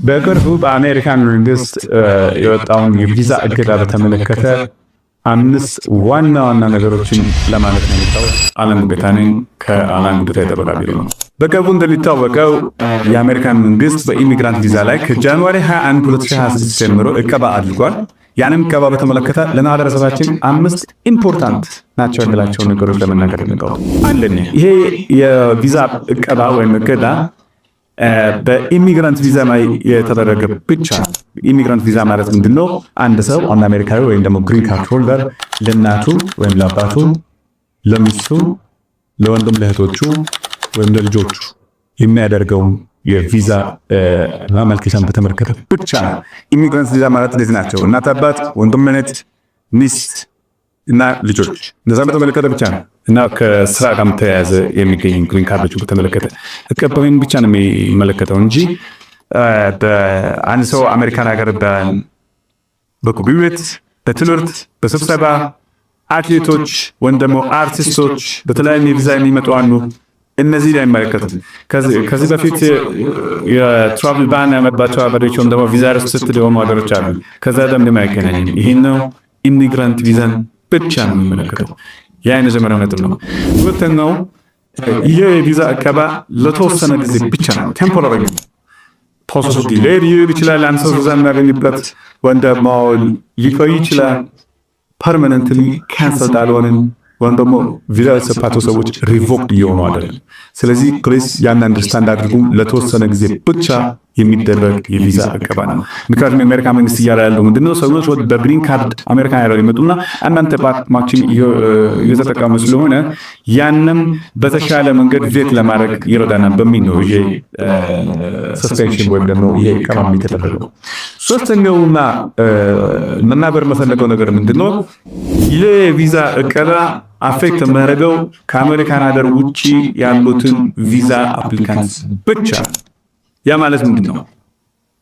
በቅርቡ በአሜሪካን መንግስት የወጣውን የቪዛ እገዳ በተመለከተ 5 ዋና ነገሮችን ለማለት ነው የሚታወቅ። አለም ጉዳይ ከአለም ጉዳይ ጠበቃ ቢሮ ነው። በቅርቡ እንደሚታወቀው የአሜሪካን መንግስት በኢሚግራንት ቪዛ ላይ ከጃንዋሪ 21 2026 ጀምሮ እቀባ አድርጓል። ያንን እቀባ በተመለከተ ለማህበረሰባችን 5 ኢምፖርታንት ናቸው የሚላቸውን ነገሮች ለመናገር እንቀው። አንደኛ ይሄ የቪዛ እቀባ ወይም እገዳ በኢሚግራንት ቪዛ ላይ የተደረገ ብቻ። ኢሚግራንት ቪዛ ማለት ምንድነው? አንድ ሰው አንድ አሜሪካዊ ወይም ደግሞ ግሪን ካርድ ሆልደር ለእናቱ ወይም ለአባቱ፣ ለሚስቱ፣ ለወንድም ለእህቶቹ ወይም ለልጆቹ የሚያደርገው የቪዛ ማመልከቻን በተመለከተ ብቻ ነው። ኢሚግራንት ቪዛ ማለት እንደዚህ ናቸው። እናት፣ አባት፣ ወንድም፣ እህት፣ ሚስት እና ልጆች እንደዛ በተመለከተ ብቻ ነው እና ከስራ ጋር ተያያዘ የሚገኝ ግሪን ካርዶችን በተመለከተ እቀባውን ብቻ ነው የሚመለከተው እንጂ በአንድ ሰው አሜሪካን ሀገር በጉብኝት፣ በትምህርት፣ በስብሰባ አትሌቶች ወይም ደግሞ አርቲስቶች በተለያዩ ቪዛ የሚመጡ አሉ። እነዚህ ላይ አይመለከትም። ከዚህ በፊት የትራቭል ባን ያመጣቸው ሀገሮች ወይም ደግሞ ቪዛ ሪስትሪክትድ የሆኑ ሀገሮች አሉ። ከዛ ደም አይገናኝም። ይሄን ነው ኢሚግራንት ቪዛን ብቻ ነው የሚመለከተው። ያ የመጀመሪያው ነጥብ ነው። ሁለተኛው ይሄ የቪዛ እቀባ ለተወሰነ ጊዜ ብቻ ነው። ቴምፖራሪ ፕሮሰሱ ዲሌይ ሊሆን ይችላል። አንድ ሰው ቪዛ የሚያገኝበት ወይም ደግሞ ሊቆይ ይችላል። ፐርማነንትሊ ካንሰል አልሆነም ወይም ደግሞ ቪዛ የተሰጣቸው ሰዎች ሪቮክድ እየሆኑ አይደለም። ስለዚህ ፕሊስ ያን አንደርስታንድ አድርጉ። ለተወሰነ ጊዜ ብቻ የሚደረግ የቪዛ እቀባ ነው። ምክንያቱም የአሜሪካ መንግስት እያለ ያለው ምንድነው? ሰዎች በግሪን ካርድ አሜሪካ ያለው ይመጡና እናንተ ፓርትማችን እየተጠቀሙ ስለሆነ ያንም በተሻለ መንገድ ቬት ለማድረግ ይረዳናል በሚል ነው ይሄ ሰስፔንሽን ወይም ደግሞ ይሄ እቀባ የተደረገው። ሶስተኛውና መናገር መፈለገው ነገር ምንድነው? ይሄ ቪዛ እቀባ አፌክት የሚያደርገው ከአሜሪካን ሀገር ውጭ ያሉትን ቪዛ አፕሊካንት ብቻ። ያ ማለት ምንድነው?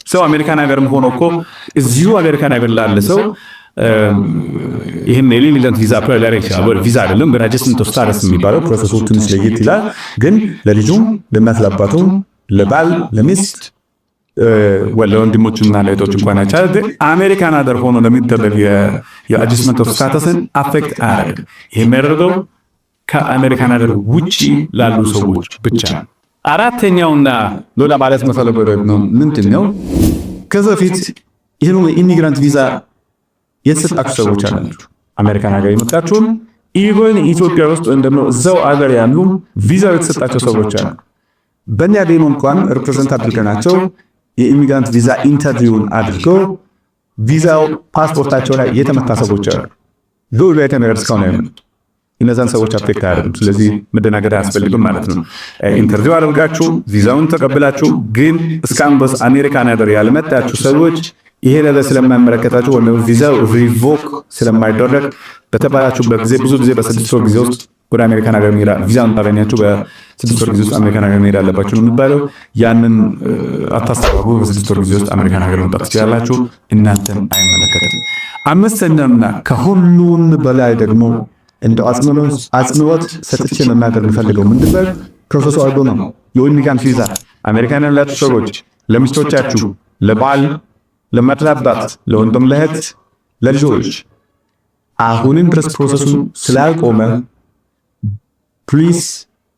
ሰው አሜሪካን ሀገርም ሆኖ እኮ እዚሁ አሜሪካን ሀገር ላለ ሰው ይሄን ኢሚግራንት ቪዛ አፕላይ ሊያደርግ ይችላል። ቪዛ አይደለም በአጀስትመንት ኦፍ ስታተስ የሚባለው ፕሮሰሱ ትንሽ ለየት ይላል። ግን ለልጁም፣ ለእናት፣ ለአባቱም፣ ለባል፣ ለሚስት ወለወንድሞችና ለእህቶች እንኳን አይቻል አሜሪካን ሀገር ሆኖ ለሚደረግ የአጀስትመንት ኦፍ ስታተስን አፌክት አያደርግም። ይሄ የሚያደርገው ከአሜሪካን ሀገር ውጪ ላሉ ሰዎች ብቻ ነው። አራተኛውና ሌላ ማለት መፈለገው ነው ምንድነው? ከዚህ በፊት ይሄን ኢሚግራንት ቪዛ የተሰጣችሁ ሰዎች አላችሁ። አሜሪካን ሀገር የመጣችሁም ኢቨን ኢትዮጵያ ውስጥ ወይም ደግሞ እዛው ሀገር ያሉ ቪዛ የተሰጣቸው ሰዎች አሉ። በእኛ ዴሞ እንኳን ሪፕሬዘንት አድርገናቸው የኢሚግራንት ቪዛ ኢንተርቪውን አድርገው ቪዛው ፓስፖርታቸው ላይ የተመታ ሰዎች አሉ። ዶል ላይ ተመረጥ እስካሁን አይመጣም። እነዛን ሰዎች አፌክት አያደርግም። ስለዚህ መደናገር አያስፈልግም ማለት ነው። ኢንተርቪው አድርጋችሁ ቪዛውን ተቀብላችሁ ግን እስካሁን በስ አሜሪካን ሀገር ያልመጣችሁ ሰዎች ይሄ ነገር ስለማይመለከታችሁ ወይ ቪዛው ሪቮክ ስለማይደረግ በተባላችሁበት ጊዜ ብዙ ጊዜ በ6 ወር ጊዜ ውስጥ ወደ አሜሪካን ሀገር መሄድ ቪዛውን ታገኛችሁ በ6 ወር ጊዜ ውስጥ አሜሪካን ሀገር መሄድ አለባችሁ ነው የሚባለው። ያንን አታስተባቡ። በ6 ወር ጊዜ ውስጥ አሜሪካን ሀገር መምጣት ትችላላችሁ። እናንተም አይመለከትም። አምስተኛና ከሁሉም በላይ ደግሞ እንደ አጽንዖት ሰጥቼ መናገር የምፈልገው ምንድነው? ፕሮሰሱ አልጎ ነው። የኢሚግራንት ቪዛ አሜሪካን ያላችሁ ሰዎች ለሚስቶቻችሁ፣ ለባል፣ ለማጥላባት፣ ለወንድም፣ ለእህት፣ ለልጆች አሁንም ድረስ ፕሮሰሱ ስላልቆመ ፕሊዝ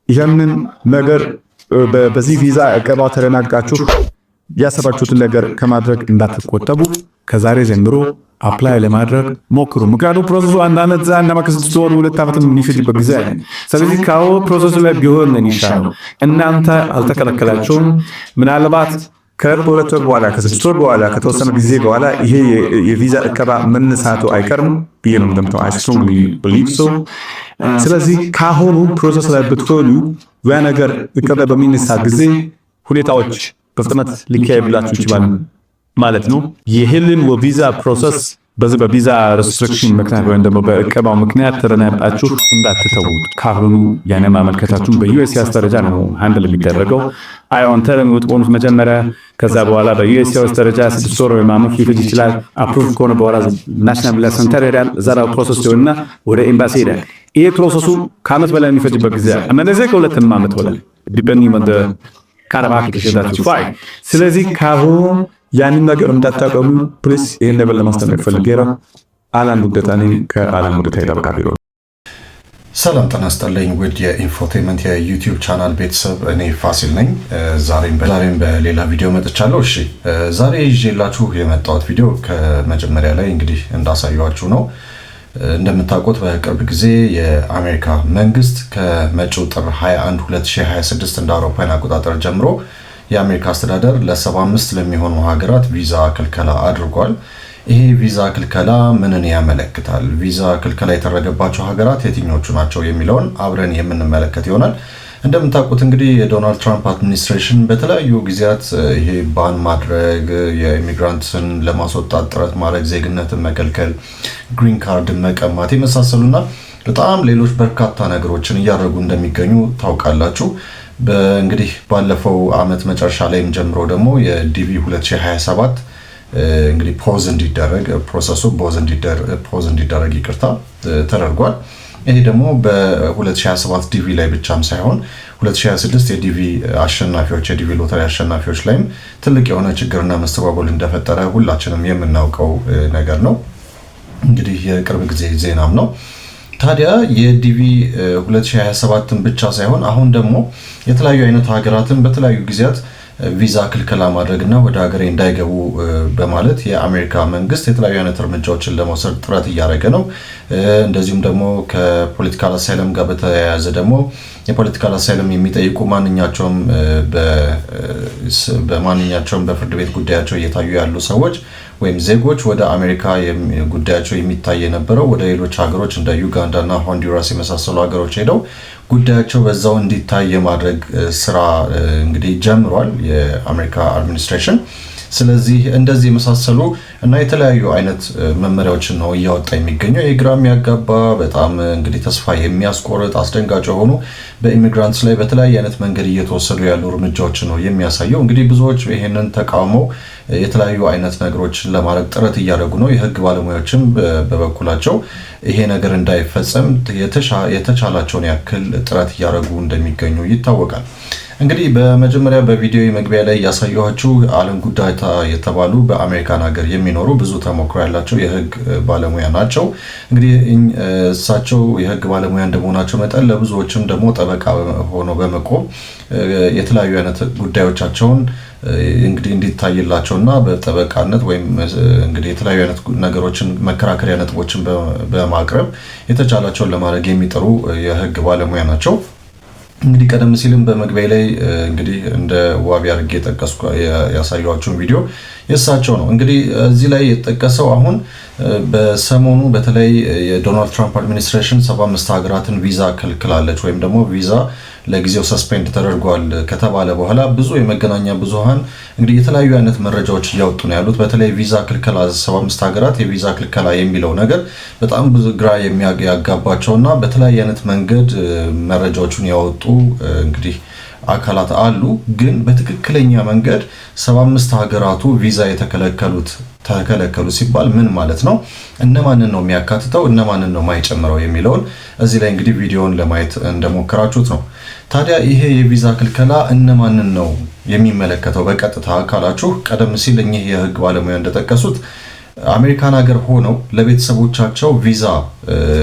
ይህንን ነገር በዚህ ቪዛ እቀባ ተደናግጣችሁ ያሰባችሁትን ነገር ከማድረግ እንዳትቆጠቡ። ከዛሬ ጀምሮ አፕላይ ለማድረግ ሞክሩ። ምክንያቱም ፕሮሰሱ አንድ ዓመት ከ6 ወር 2 ዓመት የሚፈጅበት ጊዜ አለ። ስለዚህ ካው ፕሮሰሱ ላይ ቢሆን ነው ይሻላል። እናንተ አልተከለከላችሁም። ምናልባት ከ2 ወር በኋላ ከ6 ወር በኋላ ከተወሰነ ጊዜ በኋላ ይሄ የቪዛ እቀባ መነሳቱ አይቀርም ብዬ ነው እንደምታው I strongly believe so። ስለዚህ ካሁኑ ፕሮሰስ ላይ ብትሆኑ ያ ነገር እቀባ በሚነሳ ጊዜ ሁኔታዎች በፍጥነት ሊካሄድላችሁ ይችላል ማለት ነው። ይህንን የቪዛ ፕሮሰስ በዚህ በቪዛ ሬስትሪክሽን ምክንያት ወይም ደግሞ በእቀባው ምክንያት ተረናጣችሁ እንዳትተውት። ካሁኑ ያኔ ማመልከታችሁን በዩኤስሲአይኤስ ደረጃ ነው ሃንድል የሚደረገው። አይኦን ተረም ወጥቆኑት መጀመሪያ ከዛ በኋላ በዩኤስሲአይኤስ ደረጃ 6 ወር ወይም ዓመት ሊፈጅ ይችላል። አፕሩቭ ከሆነ በኋላ ናሽናል ቪዛ ሴንተር ይሄዳል። ዛራው ፕሮሰስ ሲሆንና ወደ ኤምባሲ ይሄዳል። ይሄ ፕሮሰሱ ከዓመት በላይ የሚፈጅበት ጊዜ አለ። እነዚህ ከ2 ዓመት በላይ ዲፔንዲንግ ኦን ዘ ካራባክ ከሸዳችሁ ፋይ። ስለዚህ ካሁኑ ያንን ነገር እንዳታቀሙ ፕሊስ። ይሄን ነገር ለማስተላለፍ ፈልጌ ነው። አላን ጉደታኒ ከአላን ጉደታ ይጠብቃል። ሰላም ጤና ይስጥልኝ ውድ የኢንፎቴመንት የዩቲዩብ ቻናል ቤተሰብ፣ እኔ ፋሲል ነኝ። ዛሬም በሌላ ቪዲዮ መጥቻለሁ። እሺ ዛሬ ይዤላችሁ የመጣሁት ቪዲዮ ከመጀመሪያ ላይ እንግዲህ እንዳሳየኋችሁ ነው። እንደምታውቁት በቅርብ ጊዜ የአሜሪካ መንግስት ከመጪው ጥር 21 2026 እንደ አውሮፓውያን አቆጣጠር ጀምሮ የአሜሪካ አስተዳደር ለ75 ለሚሆኑ ሀገራት ቪዛ ክልከላ አድርጓል። ይሄ ቪዛ ክልከላ ምንን ያመለክታል? ቪዛ ክልከላ የተደረገባቸው ሀገራት የትኞቹ ናቸው የሚለውን አብረን የምንመለከት ይሆናል። እንደምታውቁት እንግዲህ የዶናልድ ትራምፕ አድሚኒስትሬሽን በተለያዩ ጊዜያት ይሄ ባን ማድረግ፣ የኢሚግራንትን ለማስወጣት ጥረት ማድረግ፣ ዜግነትን መከልከል፣ ግሪን ካርድን መቀማት የመሳሰሉና በጣም ሌሎች በርካታ ነገሮችን እያደረጉ እንደሚገኙ ታውቃላችሁ። እንግዲህ ባለፈው አመት መጨረሻ ላይም ጀምሮ ደግሞ የዲቪ 2027 እንግዲህ ፖዝ እንዲደረግ ፕሮሰሱ ፖዝ እንዲደረግ ይቅርታ ተደርጓል። ይሄ ደግሞ በ2027 ዲቪ ላይ ብቻም ሳይሆን 2026 የዲቪ አሸናፊዎች የዲቪ ሎተሪ አሸናፊዎች ላይም ትልቅ የሆነ ችግርና መስተጓጎል እንደፈጠረ ሁላችንም የምናውቀው ነገር ነው። እንግዲህ የቅርብ ጊዜ ዜናም ነው። ታዲያ የዲቪ 2027ን ብቻ ሳይሆን አሁን ደግሞ የተለያዩ አይነት ሀገራትን በተለያዩ ጊዜያት ቪዛ ክልከላ ማድረግና ወደ ሀገሬ እንዳይገቡ በማለት የአሜሪካ መንግስት የተለያዩ አይነት እርምጃዎችን ለመውሰድ ጥረት እያደረገ ነው። እንደዚሁም ደግሞ ከፖለቲካል አሳይለም ጋር በተያያዘ ደግሞ የፖለቲካል አሳይለም የሚጠይቁ ማንኛቸውም በፍርድ ቤት ጉዳያቸው እየታዩ ያሉ ሰዎች ወይም ዜጎች ወደ አሜሪካ ጉዳያቸው የሚታይ የነበረው ወደ ሌሎች ሀገሮች እንደ ዩጋንዳ እና ሆንዱራስ የመሳሰሉ ሀገሮች ሄደው ጉዳያቸው በዛው እንዲታይ የማድረግ ስራ እንግዲህ ጀምሯል የአሜሪካ አድሚኒስትሬሽን። ስለዚህ እንደዚህ የመሳሰሉ እና የተለያዩ አይነት መመሪያዎችን ነው እያወጣ የሚገኘው። የግራ የሚያጋባ በጣም እንግዲህ ተስፋ የሚያስቆርጥ አስደንጋጭ የሆኑ በኢሚግራንትስ ላይ በተለያየ አይነት መንገድ እየተወሰዱ ያሉ እርምጃዎች ነው የሚያሳየው። እንግዲህ ብዙዎች ይሄንን ተቃውመው የተለያዩ አይነት ነገሮችን ለማድረግ ጥረት እያደረጉ ነው። የህግ ባለሙያዎችም በበኩላቸው ይሄ ነገር እንዳይፈጸም የተቻላቸውን ያክል ጥረት እያደረጉ እንደሚገኙ ይታወቃል። እንግዲህ በመጀመሪያ በቪዲዮ መግቢያ ላይ ያሳየኋችሁ አለን ጉዳታ የተባሉ በአሜሪካን ሀገር የሚኖሩ ብዙ ተሞክሮ ያላቸው የህግ ባለሙያ ናቸው። እንግዲህ እሳቸው የህግ ባለሙያ እንደመሆናቸው መጠን ለብዙዎችም ደግሞ ጠበቃ ሆኖ በመቆም የተለያዩ አይነት ጉዳዮቻቸውን እንግዲህ እንዲታይላቸውና በጠበቃነት ወይም እንግዲህ የተለያዩ አይነት ነገሮችን መከራከሪያ ነጥቦችን በማቅረብ የተቻላቸውን ለማድረግ የሚጥሩ የህግ ባለሙያ ናቸው። እንግዲህ ቀደም ሲልም በመግቢያ ላይ እንግዲህ እንደ ዋቢ አድርጌ የጠቀስኩ ያሳየኋችሁን ቪዲዮ የእሳቸው ነው። እንግዲህ እዚህ ላይ የተጠቀሰው አሁን በሰሞኑ በተለይ የዶናልድ ትራምፕ አድሚኒስትሬሽን 75 ሀገራትን ቪዛ ከልክላለች ወይም ደግሞ ቪዛ ለጊዜው ሰስፔንድ ተደርጓል ከተባለ በኋላ ብዙ የመገናኛ ብዙሃን እንግዲህ የተለያዩ አይነት መረጃዎች እያወጡ ነው ያሉት። በተለይ ቪዛ ክልከላ 75 ሀገራት የቪዛ ክልከላ የሚለው ነገር በጣም ብዙ ግራ የሚያጋባቸውና በተለያየ አይነት መንገድ መረጃዎቹን ያወጡ እንግዲህ አካላት አሉ። ግን በትክክለኛ መንገድ 75 ሀገራቱ ቪዛ ተከለከሉ ሲባል ምን ማለት ነው? እነማንን ነው የሚያካትተው? እነማንን ነው የማይጨምረው የሚለውን እዚህ ላይ እንግዲህ ቪዲዮውን ለማየት እንደሞከራችሁት ነው። ታዲያ ይሄ የቪዛ ክልከላ እነማንን ነው የሚመለከተው በቀጥታ ካላችሁ፣ ቀደም ሲል እኚህ የህግ ባለሙያ እንደጠቀሱት አሜሪካን ሀገር ሆነው ለቤተሰቦቻቸው ቪዛ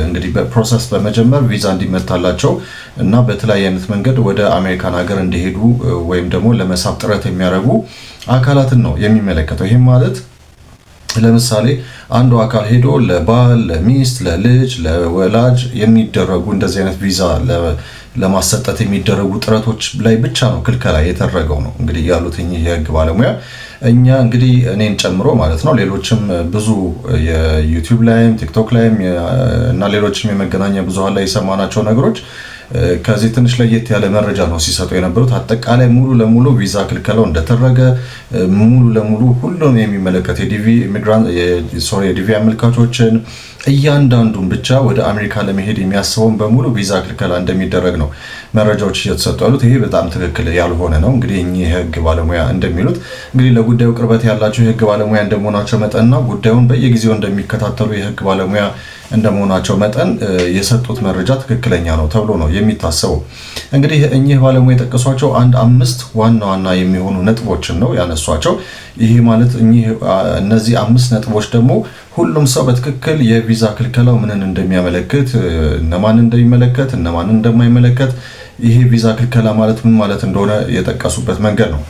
እንግዲህ በፕሮሰስ በመጀመር ቪዛ እንዲመታላቸው እና በተለያየ አይነት መንገድ ወደ አሜሪካን ሀገር እንዲሄዱ ወይም ደግሞ ለመሳብ ጥረት የሚያደርጉ አካላትን ነው የሚመለከተው። ይህም ማለት ለምሳሌ አንዱ አካል ሄዶ ለባል፣ ለሚስት፣ ለልጅ፣ ለወላጅ የሚደረጉ እንደዚህ አይነት ቪዛ ለማሰጠት የሚደረጉ ጥረቶች ላይ ብቻ ነው ክልከላ የተደረገው ነው እንግዲህ ያሉት እኚህ የህግ ባለሙያ። እኛ እንግዲህ እኔን ጨምሮ ማለት ነው ሌሎችም ብዙ የዩቲዩብ ላይም ቲክቶክ ላይም እና ሌሎችም የመገናኛ ብዙሃን ላይ የሰማናቸው ነገሮች ከዚህ ትንሽ ለየት ያለ መረጃ ነው ሲሰጡ የነበሩት። አጠቃላይ ሙሉ ለሙሉ ቪዛ ክልከላው እንደተደረገ ሙሉ ለሙሉ ሁሉም የሚመለከት የዲቪ አመልካቾችን እያንዳንዱን ብቻ ወደ አሜሪካ ለመሄድ የሚያስበውን በሙሉ ቪዛ ክልከላ እንደሚደረግ ነው መረጃዎች እየተሰጡ ያሉት። ይሄ በጣም ትክክል ያልሆነ ነው። እንግዲህ እኚህ የህግ ባለሙያ እንደሚሉት እንግዲህ ለጉዳዩ ቅርበት ያላቸው የህግ ባለሙያ እንደመሆናቸው መጠንና ጉዳዩን በየጊዜው እንደሚከታተሉ የህግ ባለሙያ እንደመሆናቸው መጠን የሰጡት መረጃ ትክክለኛ ነው ተብሎ ነው የሚታሰበው። እንግዲህ እኚህ ባለሙያ የጠቀሷቸው አንድ 5 ዋና ዋና የሚሆኑ ነጥቦችን ነው ያነሷቸው። ይሄ ማለት እነዚህ 5 ነጥቦች ደግሞ ሁሉም ሰው በትክክል የቪዛ ክልከላው ምንን እንደሚያመለክት፣ እነማን እንደሚመለከት፣ እነማን እንደማይመለከት፣ ይሄ ቪዛ ክልከላ ማለት ምን ማለት እንደሆነ የጠቀሱበት መንገድ ነው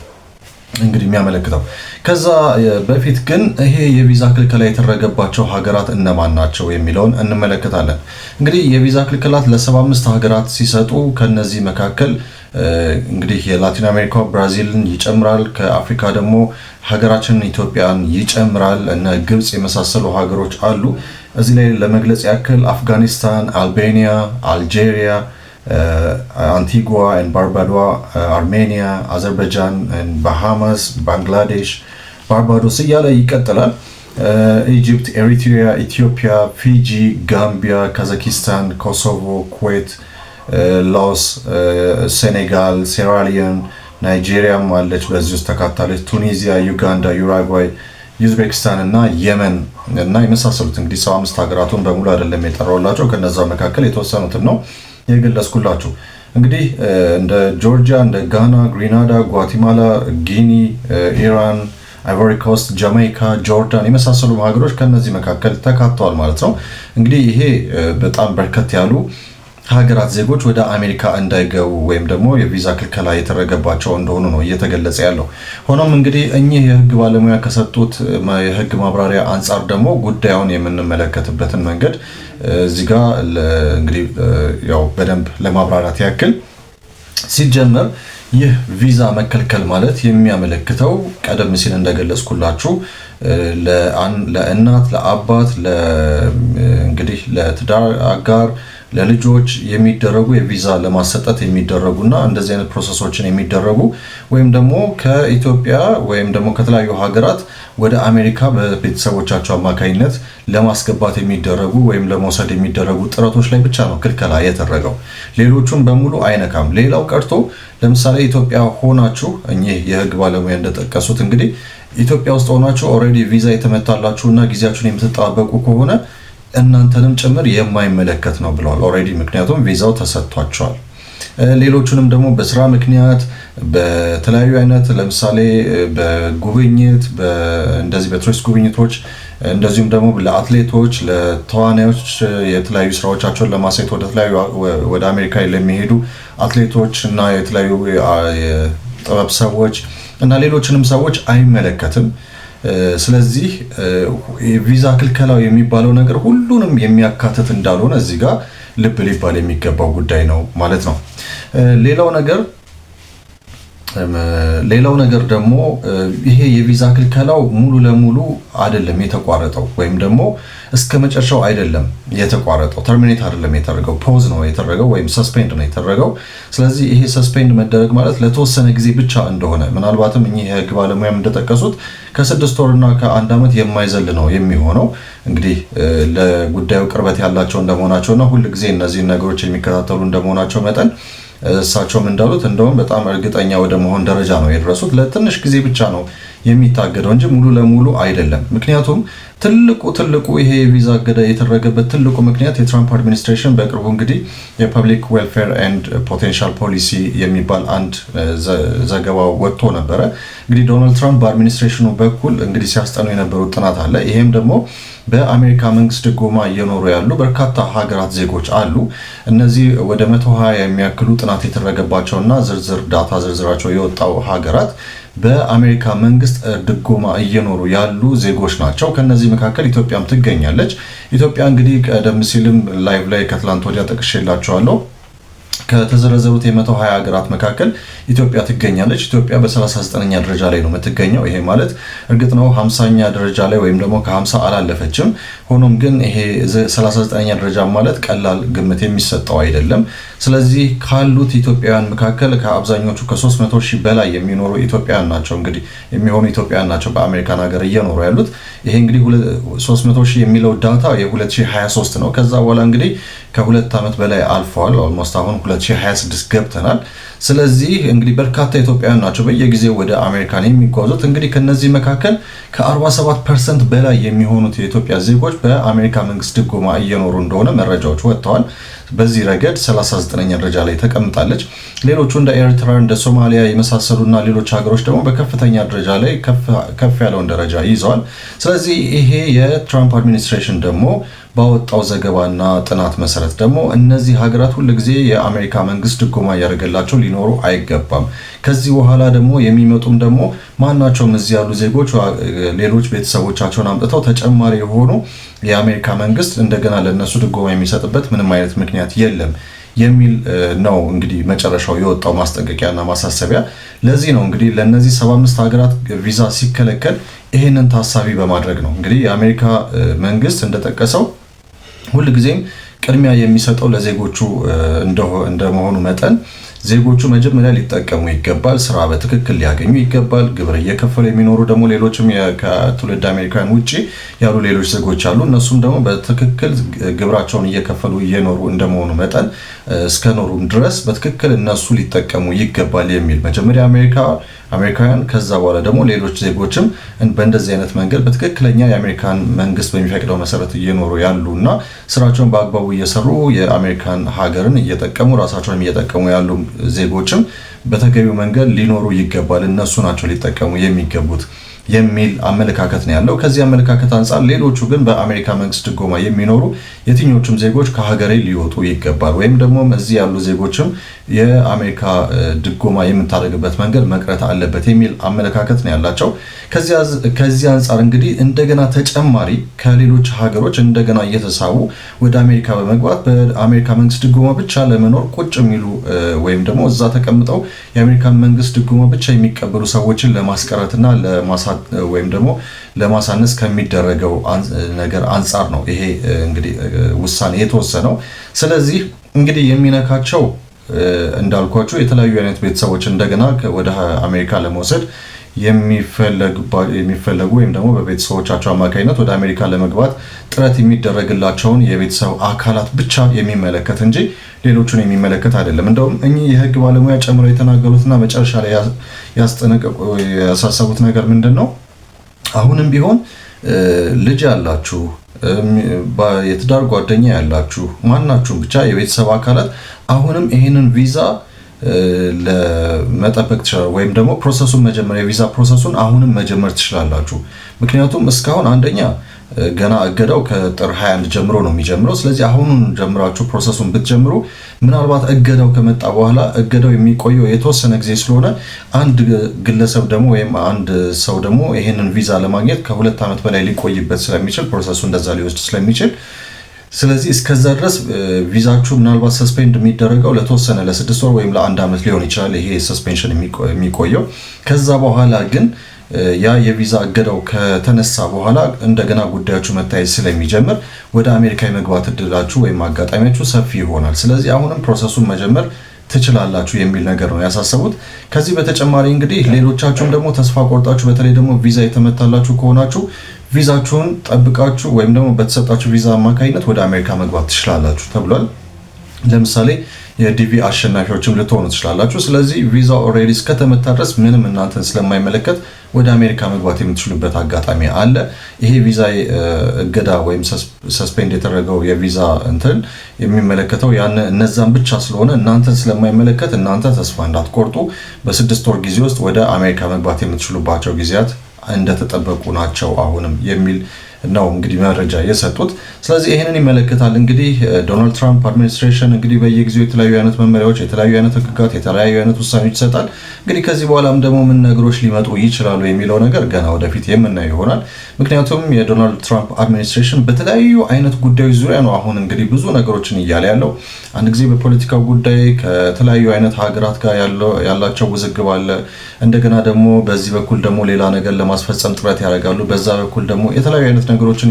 እንግዲህ የሚያመለክተው። ከዛ በፊት ግን ይሄ የቪዛ ክልከላ የተደረገባቸው ሀገራት እነማን ናቸው የሚለውን እንመለከታለን። እንግዲህ የቪዛ ክልከላት ለ75 ሀገራት ሲሰጡ ከነዚህ መካከል እንግዲህ የላቲን አሜሪካ ብራዚልን ይጨምራል። ከአፍሪካ ደግሞ ሀገራችንን ኢትዮጵያን ይጨምራል። እነ ግብጽ የመሳሰሉ ሀገሮች አሉ። እዚህ ላይ ለመግለጽ ያክል አፍጋኒስታን፣ አልቤኒያ፣ አልጄሪያ፣ አንቲጓ ኤንድ ባርባዷ፣ አርሜኒያ፣ አዘርባይጃን፣ ባሃማስ፣ ባንግላዴሽ፣ ባርባዶስ እያለ ይቀጥላል። ኢጅፕት፣ ኤሪትሪያ፣ ኢትዮጵያ፣ ፊጂ፣ ጋምቢያ፣ ካዛኪስታን፣ ኮሶቮ፣ ኩዌት፣ ላኦስ፣ ሴኔጋል፣ ሴራሊዮን፣ ናይጄሪያም አለች በዚህ ውስጥ ተካታለች። ቱኒዚያ፣ ዩጋንዳ፣ ዩራጓይ፣ ዩዝቤክስታን እና የመን እና የመሳሰሉት እንግዲህ 75 ሀገራቱን በሙሉ አይደለም የጠራውላቸው፣ ከነዛ መካከል የተወሰኑትን ነው የገለጽኩላችሁ። እንግዲህ እንደ ጆርጂያ፣ እንደ ጋና፣ ግሪናዳ፣ ጓቲማላ፣ ጊኒ፣ ኢራን፣ አይቮሪ ኮስት፣ ጃማይካ፣ ጆርዳን የመሳሰሉ ሀገሮች ከነዚህ መካከል ተካተዋል ማለት ነው። እንግዲህ ይሄ በጣም በርከት ያሉ ሀገራት ዜጎች ወደ አሜሪካ እንዳይገቡ ወይም ደግሞ የቪዛ ክልከላ የተደረገባቸው እንደሆኑ ነው እየተገለጸ ያለው። ሆኖም እንግዲህ እኚህ የህግ ባለሙያ ከሰጡት የህግ ማብራሪያ አንጻር ደግሞ ጉዳዩን የምንመለከትበትን መንገድ እዚህ ጋር እንግዲህ ያው በደንብ ለማብራራት ያክል ሲጀመር ይህ ቪዛ መከልከል ማለት የሚያመለክተው ቀደም ሲል እንደገለጽኩላችሁ ለእናት፣ ለአባት፣ እንግዲህ ለትዳር አጋር፣ ለልጆች የሚደረጉ የቪዛ ለማሰጠት የሚደረጉና እንደዚህ አይነት ፕሮሰሶችን የሚደረጉ ወይም ደግሞ ከኢትዮጵያ ወይም ደግሞ ከተለያዩ ሀገራት ወደ አሜሪካ በቤተሰቦቻቸው አማካኝነት ለማስገባት የሚደረጉ ወይም ለመውሰድ የሚደረጉ ጥረቶች ላይ ብቻ ነው ክልከላ የተደረገው። ሌሎቹን በሙሉ አይነካም። ሌላው ቀርቶ ለምሳሌ ኢትዮጵያ ሆናችሁ እኚህ የህግ ባለሙያ እንደጠቀሱት እንግዲህ ኢትዮጵያ ውስጥ ሆናችሁ ኦልሬዲ ቪዛ የተመታላችሁና ጊዜያችሁን የምትጠባበቁ ከሆነ እናንተንም ጭምር የማይመለከት ነው ብለዋል ኦልሬዲ፣ ምክንያቱም ቪዛው ተሰጥቷቸዋል። ሌሎቹንም ደግሞ በስራ ምክንያት በተለያዩ አይነት ለምሳሌ በጉብኝት እንደዚህ በቱሪስት ጉብኝቶች እንደዚሁም ደግሞ ለአትሌቶች፣ ለተዋናዮች የተለያዩ ስራዎቻቸውን ለማሳየት ወደ አሜሪካ ለሚሄዱ አትሌቶች እና የተለያዩ የጥበብ ሰዎች እና ሌሎችንም ሰዎች አይመለከትም። ስለዚህ ቪዛ ክልከላው የሚባለው ነገር ሁሉንም የሚያካትት እንዳልሆነ እዚህ ጋር ልብ ሊባል የሚገባው ጉዳይ ነው ማለት ነው። ሌላው ነገር ደግሞ ይሄ የቪዛ ክልከላው ሙሉ ለሙሉ አይደለም የተቋረጠው፣ ወይም ደግሞ እስከ መጨረሻው አይደለም የተቋረጠው። ተርሚኔት አይደለም የተደረገው፣ ፖዝ ነው የተደረገው ወይም ሰስፔንድ ነው የተደረገው። ስለዚህ ይሄ ሰስፔንድ መደረግ ማለት ለተወሰነ ጊዜ ብቻ እንደሆነ ምናልባትም እኚህ የህግ ባለሙያም እንደጠቀሱት ከ6 ወርና ከ1 ዓመት የማይዘል ነው የሚሆነው። እንግዲህ ለጉዳዩ ቅርበት ያላቸው እንደመሆናቸውና ሁል ጊዜ እነዚህን ነገሮች የሚከታተሉ እንደመሆናቸው መጠን እሳቸውም እንዳሉት እንደውም በጣም እርግጠኛ ወደ መሆን ደረጃ ነው የደረሱት። ለትንሽ ጊዜ ብቻ ነው የሚታገደው እንጂ ሙሉ ለሙሉ አይደለም። ምክንያቱም ትልቁ ይሄ የቪዛ እገዳ የተደረገበት ትልቁ ምክንያት የትራምፕ አድሚኒስትሬሽን በቅርቡ እንግዲህ የፐብሊክ ዌልፌር ኤንድ ፖቴንሻል ፖሊሲ የሚባል አንድ ዘገባ ወጥቶ ነበረ። እንግዲህ ዶናልድ ትራምፕ በአድሚኒስትሬሽኑ በኩል እንግዲህ ሲያስጠኑ የነበሩት ጥናት አለ። ይሄም ደግሞ በአሜሪካ መንግስት ድጎማ እየኖሩ ያሉ በርካታ ሀገራት ዜጎች አሉ። እነዚህ ወደ 120 የሚያክሉ ጥናት የተደረገባቸውና ዝርዝራቸው የወጣው ሀገራት በአሜሪካ መንግስት ድጎማ እየኖሩ ያሉ ዜጎች ናቸው። ከነዚህ መካከል ኢትዮጵያም ትገኛለች። ኢትዮጵያ እንግዲህ ቀደም ሲልም ላይቭ ላይ ከትላንት ወዲያ ጠቅሼላቸዋለሁ። ከተዘረዘሩት የ120 ሀገራት መካከል ኢትዮጵያ ትገኛለች። ኢትዮጵያ በ39ኛ ደረጃ ላይ ነው የምትገኘው። ይሄ ማለት እርግጥ ነው 50ኛ ደረጃ ላይ ወይም ደግሞ ከ50 አላለፈችም። ሆኖም ግን ይሄ 39ኛ ደረጃ ማለት ቀላል ግምት የሚሰጠው አይደለም። ስለዚህ ካሉት ኢትዮጵያውያን መካከል ከአብዛኞቹ ከ300,000 በላይ የሚኖሩ ኢትዮጵያውያን ናቸው እንግዲህ የሚሆኑ ኢትዮጵያውያን ናቸው በአሜሪካን ሀገር እየኖሩ ያሉት። ይሄ እንግዲህ 300,000 የሚለው ዳታ የ2023 ነው። ከዛ በኋላ እንግዲህ ከ2 ዓመት በላይ አልፈዋል። ኦልሞስት አሁን 2026 ገብተናል። ስለዚህ እንግዲህ በርካታ ኢትዮጵያውያን ናቸው በየጊዜው ወደ አሜሪካን የሚጓዙት። እንግዲህ ከነዚህ መካከል ከ47% በላይ የሚሆኑት የኢትዮጵያ ዜጎች በአሜሪካ መንግስት ድጎማ እየኖሩ እንደሆነ መረጃዎች ወጥተዋል። በዚህ ረገድ 39ኛ ደረጃ ላይ ተቀምጣለች። ሌሎቹ እንደ ኤርትራ፣ እንደ ሶማሊያ የመሳሰሉና ሌሎች ሀገሮች ደግሞ በከፍተኛ ደረጃ ላይ ከፍ ያለውን ደረጃ ይዘዋል። ስለዚህ ይሄ የትራምፕ አድሚኒስትሬሽን ደግሞ ባወጣው ዘገባና ጥናት መሰረት ደግሞ እነዚህ ሀገራት ሁልጊዜ የአሜሪካ መንግስት ድጎማ እያደረገላቸው ሊኖሩ አይገባም። ከዚህ በኋላ ደግሞ የሚመጡም ደግሞ ማናቸውም እዚህ ያሉ ዜጎች ሌሎች ቤተሰቦቻቸውን አምጥተው ተጨማሪ የሆኑ የአሜሪካ መንግስት እንደገና ለነሱ ድጎማ የሚሰጥበት ምንም አይነት ምክንያት የለም የሚል ነው እንግዲህ መጨረሻው የወጣው ማስጠንቀቂያና ማሳሰቢያ። ለዚህ ነው እንግዲህ ለነዚህ 75 ሀገራት ቪዛ ሲከለከል ይህንን ታሳቢ በማድረግ ነው። እንግዲህ የአሜሪካ መንግስት እንደጠቀሰው ሁልጊዜም ቅድሚያ የሚሰጠው ለዜጎቹ እንደመሆኑ መጠን ዜጎቹ መጀመሪያ ሊጠቀሙ ይገባል። ስራ በትክክል ሊያገኙ ይገባል። ግብር እየከፈሉ የሚኖሩ ደግሞ ሌሎችም ከትውልድ አሜሪካውያን ውጭ ያሉ ሌሎች ዜጎች አሉ። እነሱም ደግሞ በትክክል ግብራቸውን እየከፈሉ እየኖሩ እንደመሆኑ መጠን እስከኖሩም ድረስ በትክክል እነሱ ሊጠቀሙ ይገባል የሚል መጀመሪያ አሜሪካውያን ከዛ በኋላ ደግሞ ሌሎች ዜጎችም በእንደዚህ አይነት መንገድ በትክክለኛ የአሜሪካን መንግስት በሚፈቅደው መሰረት እየኖሩ ያሉ እና ስራቸውን በአግባቡ እየሰሩ የአሜሪካን ሀገርን እየጠቀሙ ራሳቸውን እየጠቀሙ ያሉ ዜጎችም በተገቢው መንገድ ሊኖሩ ይገባል፣ እነሱ ናቸው ሊጠቀሙ የሚገቡት የሚል አመለካከት ነው ያለው። ከዚህ አመለካከት አንጻር ሌሎቹ ግን በአሜሪካ መንግስት ድጎማ የሚኖሩ የትኞቹም ዜጎች ከሀገሬ ሊወጡ ይገባል ወይም ደግሞ እዚህ ያሉ ዜጎችም የአሜሪካ ድጎማ የምታደርግበት መንገድ መቅረት አለበት የሚል አመለካከት ነው ያላቸው። ከዚህ አንጻር እንግዲህ እንደገና ተጨማሪ ከሌሎች ሀገሮች እንደገና እየተሳቡ ወደ አሜሪካ በመግባት በአሜሪካ መንግስት ድጎማ ብቻ ለመኖር ቁጭ የሚሉ ወይም ደግሞ እዛ ተቀምጠው የአሜሪካን መንግስት ድጎማ ብቻ የሚቀበሉ ሰዎችን ለማስቀረትና ወይም ደግሞ ለማሳነስ ከሚደረገው ነገር አንጻር ነው ይሄ እንግዲህ ውሳኔ የተወሰነው። ስለዚህ እንግዲህ የሚነካቸው እንዳልኳቸው የተለያዩ አይነት ቤተሰቦች እንደገና ወደ አሜሪካ ለመውሰድ የሚፈለጉ ወይም ደግሞ በቤተሰቦቻቸው አማካኝነት ወደ አሜሪካ ለመግባት ጥረት የሚደረግላቸውን የቤተሰብ አካላት ብቻ የሚመለከት እንጂ ሌሎቹን የሚመለከት አይደለም። እንደውም እኚህ የህግ ባለሙያ ጨምረው የተናገሩትና መጨረሻ ላይ ያሳሰቡት ነገር ምንድን ነው? አሁንም ቢሆን ልጅ ያላችሁ፣ የትዳር ጓደኛ ያላችሁ፣ ማናችሁም ብቻ የቤተሰብ አካላት አሁንም ይህንን ቪዛ ለመጠበቅ ትችላላችሁ ወይም ደግሞ ፕሮሰሱን መጀመር የቪዛ ፕሮሰሱን አሁንም መጀመር ትችላላችሁ። ምክንያቱም እስካሁን አንደኛ ገና እገዳው ከጥር 21 ጀምሮ ነው የሚጀምረው። ስለዚህ አሁኑን ጀምራችሁ ፕሮሰሱን ብትጀምሩ ምናልባት እገዳው ከመጣ በኋላ እገዳው የሚቆየው የተወሰነ ጊዜ ስለሆነ አንድ ግለሰብ ደግሞ ወይም አንድ ሰው ደግሞ ይሄንን ቪዛ ለማግኘት ከ2 ዓመት በላይ ሊቆይበት ስለሚችል ፕሮሰሱ እንደዛ ሊወስድ ስለሚችል ስለዚህ እስከዛ ድረስ ቪዛችሁ ምናልባት ሰስፔንድ የሚደረገው ለተወሰነ ለ6 ወር ወይም ለ1 ዓመት ሊሆን ይችላል ይሄ ሰስፔንሽን የሚቆየው። ከዛ በኋላ ግን ያ የቪዛ እገዳው ከተነሳ በኋላ እንደገና ጉዳያችሁ መታየት ስለሚጀምር ወደ አሜሪካ የመግባት እድላችሁ ወይም አጋጣሚያችሁ ሰፊ ይሆናል። ስለዚህ አሁንም ፕሮሰሱን መጀመር ትችላላችሁ የሚል ነገር ነው ያሳሰቡት። ከዚህ በተጨማሪ እንግዲህ ሌሎቻችሁም ደግሞ ተስፋ ቆርጣችሁ በተለይ ደግሞ ቪዛ የተመታላችሁ ከሆናችሁ ቪዛችሁን ጠብቃችሁ ወይም ደግሞ በተሰጣችሁ ቪዛ አማካኝነት ወደ አሜሪካ መግባት ትችላላችሁ ተብሏል። ለምሳሌ የዲቪ አሸናፊዎችም ልትሆኑ ትችላላችሁ። ስለዚህ ቪዛ ኦልሬዲ እስከተመታ ድረስ ምንም እናንተን ስለማይመለከት ወደ አሜሪካ መግባት የምትችሉበት አጋጣሚ አለ። ይሄ ቪዛ እገዳ ወይም ሰስፔንድ የተደረገው የቪዛ እንትን የሚመለከተው እነዛን ብቻ ስለሆነ እናንተን ስለማይመለከት እናንተ ተስፋ እንዳትቆርጡ በ6 ወር ጊዜ ውስጥ ወደ አሜሪካ መግባት የምትችሉባቸው ጊዜያት እንደተጠበቁ ናቸው አሁንም የሚል ነው እንግዲህ መረጃ የሰጡት። ስለዚህ ይሄንን ይመለከታል እንግዲህ ዶናልድ ትራምፕ አድሚኒስትሬሽን እንግዲህ በየጊዜው የተለያዩ አይነት መመሪያዎች፣ የተለያዩ አይነት ህግጋት፣ የተለያዩ አይነት ውሳኔዎች ይሰጣል። እንግዲህ ከዚህ በኋላም ደግሞ ምን ነገሮች ሊመጡ ይችላሉ የሚለው ነገር ገና ወደፊት የምናየው ይሆናል። ምክንያቱም የዶናልድ ትራምፕ አድሚኒስትሬሽን በተለያዩ አይነት ጉዳዮች ዙሪያ ነው አሁን እንግዲህ ብዙ ነገሮችን እያለ ያለው። አንድ ጊዜ በፖለቲካው ጉዳይ ከተለያዩ አይነት ሀገራት ጋር ያላቸው ውዝግብ አለ። እንደገና ደግሞ በዚህ በኩል ደግሞ ሌላ ነገር ለማስፈጸም ጥረት ያደርጋሉ። በዛ በኩል ደግሞ የተለያዩ አይነት ነገሮችን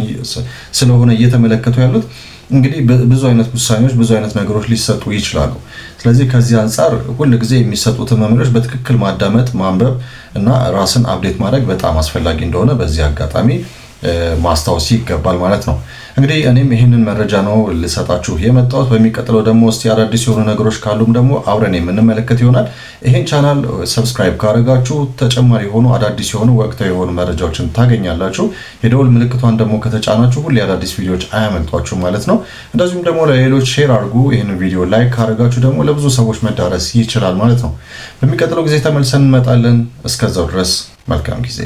ስለሆነ እየተመለከቱ ያሉት እንግዲህ ብዙ አይነት ውሳኔዎች፣ ብዙ አይነት ነገሮች ሊሰጡ ይችላሉ። ስለዚህ ከዚህ አንጻር ሁል ጊዜ የሚሰጡትን መመሪያዎች በትክክል ማዳመጥ፣ ማንበብ እና ራስን አፕዴት ማድረግ በጣም አስፈላጊ እንደሆነ በዚህ አጋጣሚ ማስታወስ ይገባል ማለት ነው። እንግዲህ እኔም ይህንን መረጃ ነው ልሰጣችሁ የመጣሁት። በሚቀጥለው ደግሞ እስቲ አዳዲስ የሆኑ ነገሮች ካሉም ደግሞ አብረን የምንመለከት ይሆናል። ይህን ቻናል ሰብስክራይብ ካደረጋችሁ ተጨማሪ የሆኑ አዳዲስ የሆኑ ወቅታዊ የሆኑ መረጃዎችን ታገኛላችሁ። የደውል ምልክቷን ደግሞ ከተጫናችሁ ሁሌ አዳዲስ ቪዲዮዎች አያመልጧችሁ ማለት ነው። እንደዚሁም ደግሞ ለሌሎች ሼር አድርጉ። ይህንን ቪዲዮ ላይክ ካደረጋችሁ ደግሞ ለብዙ ሰዎች መዳረስ ይችላል ማለት ነው። በሚቀጥለው ጊዜ ተመልሰን እንመጣለን። እስከዛው ድረስ መልካም ጊዜ